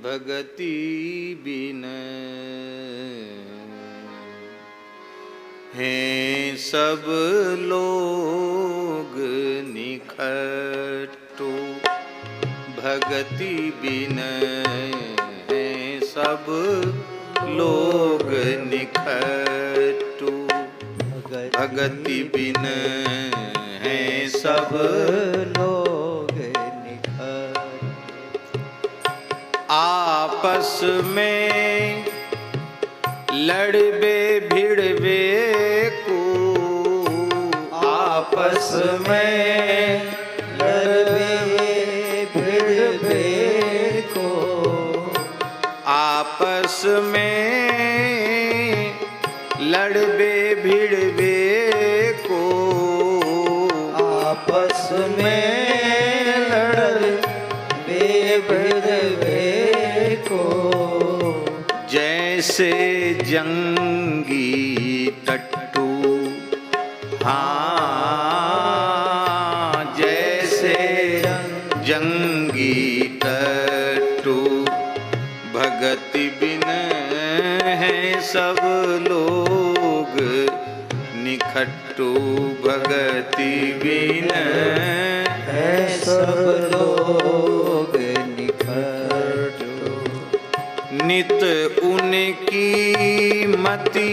भगति बिन हैं सब लोग निखटो, भगति बिन हैं सब लोग निखटो, भगति बिन हैं सब लोग निखटो। आपस में लड़बे भिड़बे को, आपस में लड़बे भिड़बे को, आपस में लड़बे भिड़बे को, आपस में लड़बे भिड़बे को, जैसे जंगी टट्टू, हाँ जैसे जंगी टट्टू, भगति बिन हैं सब लोग निखट्टू, भगति बिन है सब लोग निखटो। नित उनकी मति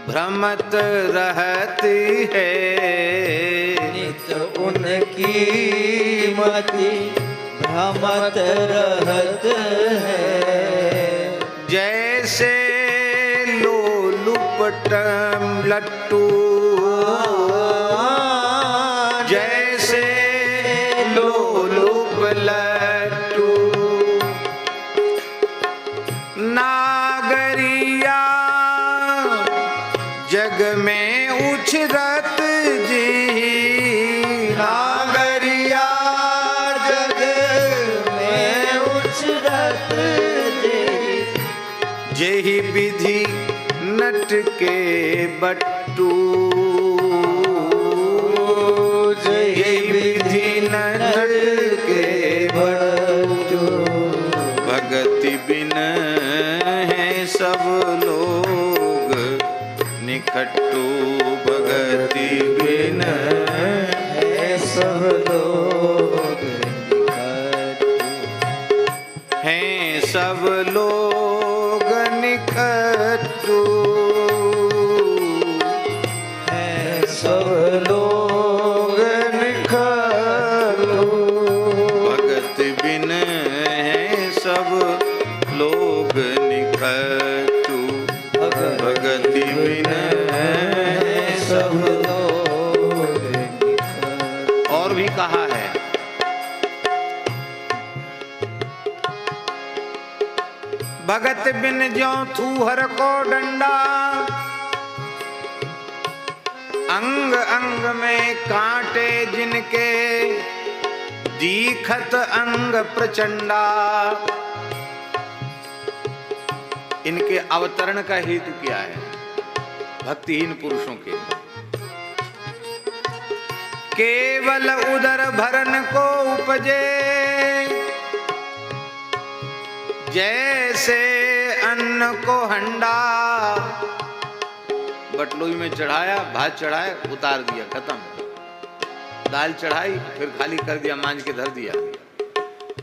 भ्रमत रहती है, नित उनकी मति भ्रमत रहत है, जैसे लोलुपटम लट्टू, जैसे लोलुप लट्टू, नागरिया जग में उछरत जी, नागरिया जग में उछरत जी, जेहि विधि नट के बट्टू, जेहि विधि नट के बट्टू, भगति बिन हैं सब लोग निखट्टू, भगति बिन है सब लोग निखटो। हैं सब लोग निखट्टू, है सब लोग निखटो। भगति बिन हैं सब लोग निखट्टू, भगति बिन हैं सब। लोग निखटो। और भी कहा है, भगत बिन ज्यों थूहर को डंडा, अंग अंग में कांटे जिनके, दीखत अंग प्रचंडा। इनके अवतरण का हेतु क्या है? भक्तिहीन पुरुषों के केवल उदर भरन को उपजे, जैसे अन्न को हंडा, बटलोई में चढ़ाया, भात चढ़ाया, उतार दिया, खत्म। दाल चढ़ाई, फिर खाली कर दिया, मांझ के धर दिया।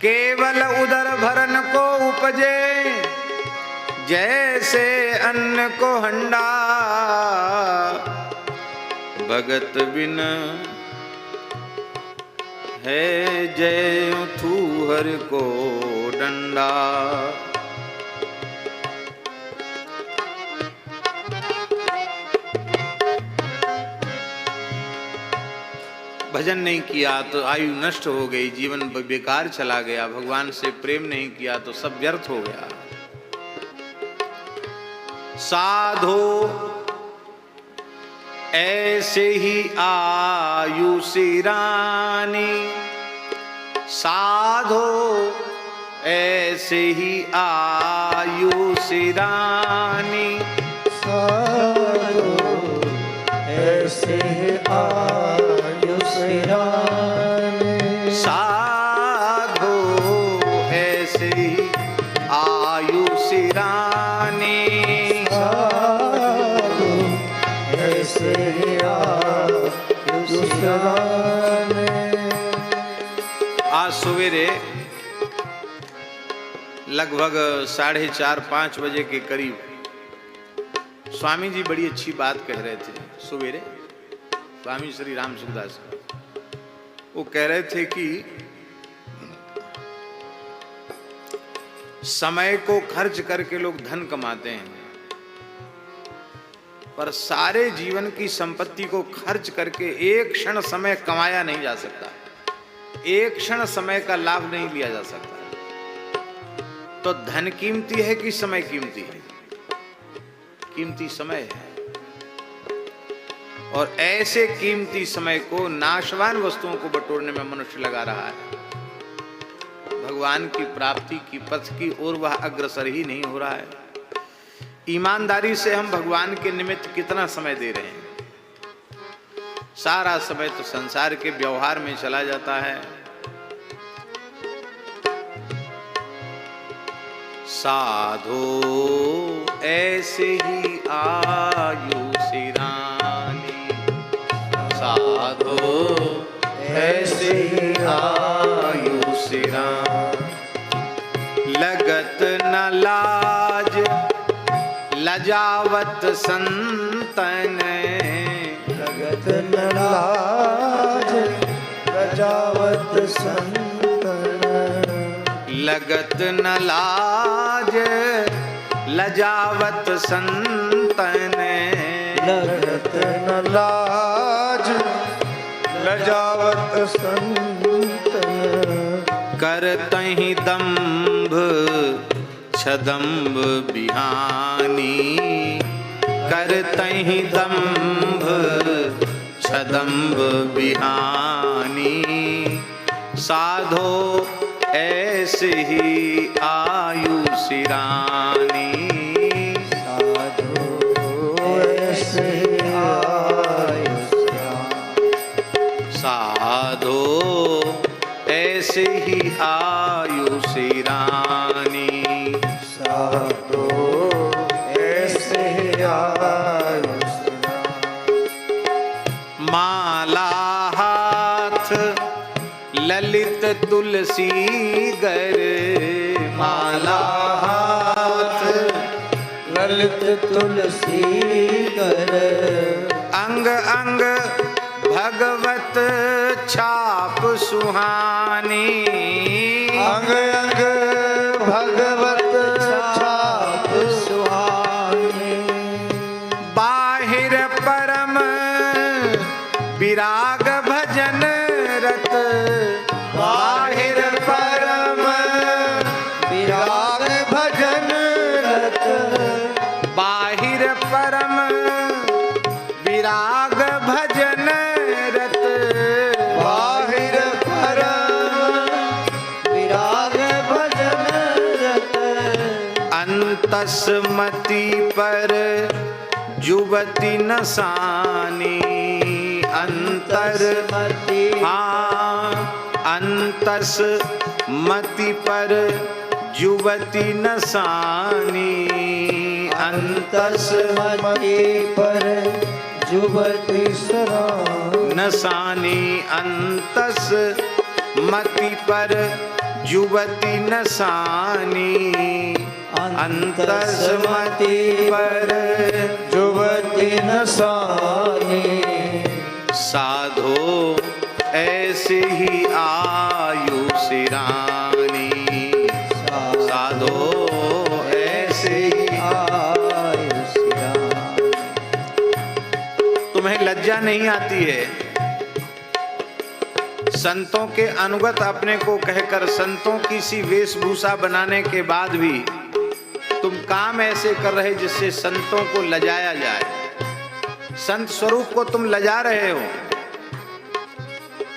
केवल उदर भरन को उपजे, जैसे अन्न को हंडा, भगत बिन है जय थूहर को डंडा। भजन नहीं किया तो आयु नष्ट हो गई, जीवन बेकार चला गया, भगवान से प्रेम नहीं किया तो सब व्यर्थ हो गया। साधो ऐसे ही आयु सिरानी, साधो ऐसे ही आयु सिरानी, साधो ऐसे आयु सिरानी, साधो ऐसे ही आयुष रानी। साधु ऐसे ही आयुष रानी। आज सवेरे लगभग 4:30-5 बजे के करीब स्वामी जी बड़ी अच्छी बात कह रहे थे। सवेरे स्वामी श्री राम सुखदास वो कह रहे थे कि समय को खर्च करके लोग धन कमाते हैं, पर सारे जीवन की संपत्ति को खर्च करके एक क्षण समय कमाया नहीं जा सकता, एक क्षण समय का लाभ नहीं लिया जा सकता। तो धन कीमती है कि समय कीमती है? कीमती समय है। और ऐसे कीमती समय को नाशवान वस्तुओं को बटोरने में मनुष्य लगा रहा है। भगवान की प्राप्ति की पथ की ओर वह अग्रसर ही नहीं हो रहा है। ईमानदारी से हम भगवान के निमित्त कितना समय दे रहे हैं? सारा समय तो संसार के व्यवहार में चला जाता है। साधो ऐसे ही आयुष रानी। साधो ऐसे ही आयुष रानी। लगत न लाज लजावत संतन। लगत न लाज लजावत संतन। लगत न लाज लजावत संतन। लगत न लाज लजावत संतन। करतहि दंभ छदंभ बिहानी। करतहि दंभ छदंभ बिहानी। साधो ऐसे ही आयुष रानी। साधु ऐसे ही आयुष रानी। साधो ऐसे ही आयुष रानी। साधु ऐसे ही आयुष रानी। माला हाथ ललित तुलसी गर। माला हाथ ललित तुलसी गर। अंग अंग भगवत छाप सुहानी। अंग अंग भगवत छाप सुहानी। बाहिर परम विराग भजन रत। बाहिर परम विराग भजन रत। बाहिर परम विराग भजन रत। बाहिर परम विराग भजन रत। अंतस्मति पर जुवती नसानी। अंतस्मति अंतस मति पर जुवती नसानी। अंतस्मति पर जुवती सरानी। नसानी। अंतस मति पर जुवती नसानी। अंतस्मति पर जुवती नसानी। साधो ऐसे ही आयुष रानी। साधो ऐसे ही। आयुष रानी। तुम्हें लज्जा नहीं आती है? संतों के अनुगत अपने को कहकर संतों की सी वेशभूषा बनाने के बाद भी तुम काम ऐसे कर रहे जिससे संतों को लजाया जाए। संत स्वरूप को तुम लजा रहे हो,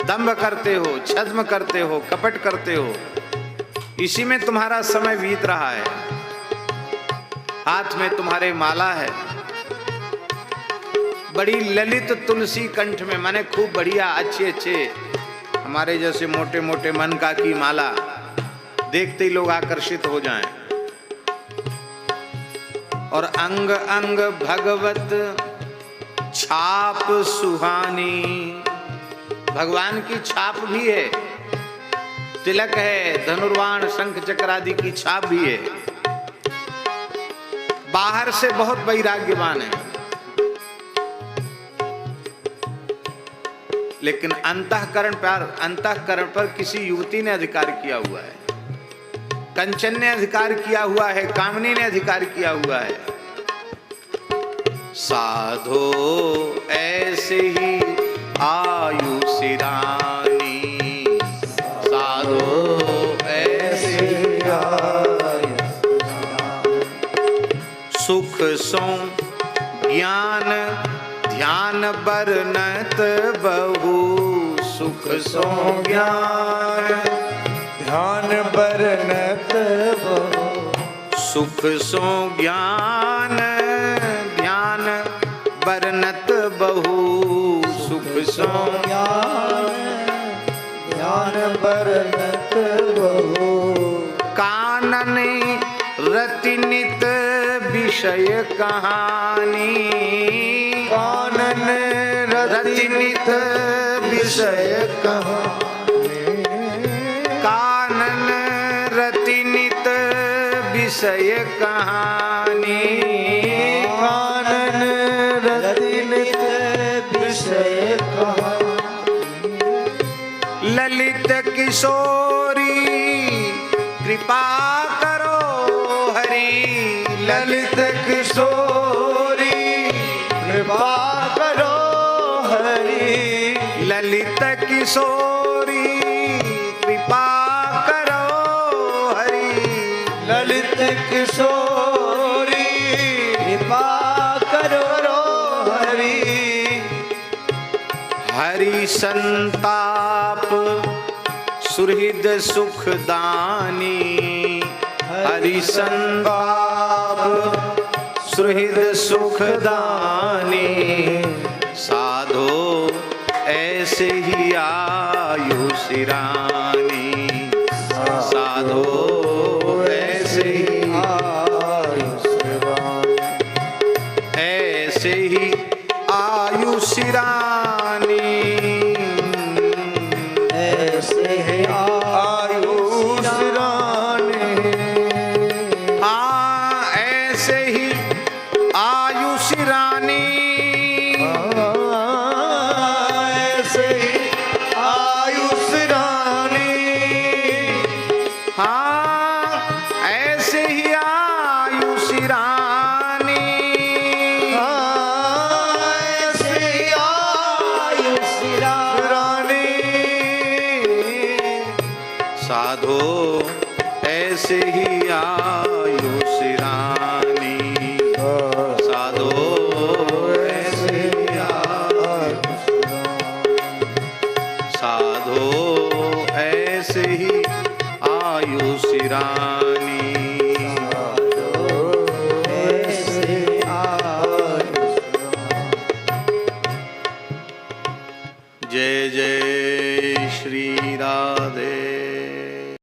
दंभ करते हो, छद्म करते हो, कपट करते हो। इसी में तुम्हारा समय बीत रहा है। हाथ में तुम्हारे माला है, बड़ी ललित तुलसी कंठ में, माने खूब बढ़िया अच्छे अच्छे हमारे जैसे मोटे मोटे मनका की माला, देखते ही लोग आकर्षित हो जाएं। और अंग अंग भगवत छाप सुहानी, भगवान की छाप भी है, तिलक है, धनुर्वाण शंख चक्र आदि की छाप भी है। बाहर से बहुत वैराग्यवान है, लेकिन अंतःकरण पर किसी युवती ने अधिकार किया हुआ है, कंचन ने अधिकार किया हुआ है, कामनी ने अधिकार किया हुआ है। साधो ऐसे ही आयुषी रानी, साधो ऐसे ही सुख सो ज्ञान ध्यान बरनत बहु, सुख सो ज्ञान ध्यान बरनत बहु, सुख सो ज्ञान ध्यान बरनत बहु, सुख सो ज्ञान ध्यान बरनत बहु। कानन रति नित विषय कहानी, कानन रति नित विषय कहानी, कानन रति नित विषय कहानी, कानन रति नित विषय कहानी। ललित किशोरी कृपा करो हरि, ललित किशोरी कृपा करो हरि, ललित किशोरी कृपा करो हरि, ललित किशोरी कृपा करो हरि। हरि संताप सुहृद सुखदानी, हरि संताप सुहृद सुखदानी, साधो ऐसे ही आयुषी रानी, साधो ऐसे ही आयुषी रानी, ऐसे ही आयुषी रानी, ऐसे है आयुषी रानी। हाँ ऐसे ही आयुषी रानी, ऐसे ही आयुषी रानी, हाँ ऐसे ही आयुषी रानी, ऐसे ही आयुषी रानी। साधो ऐसे ही आयुषी रानी, साधो ऐसे ही साधो ऐसे ही आयुषी रानी।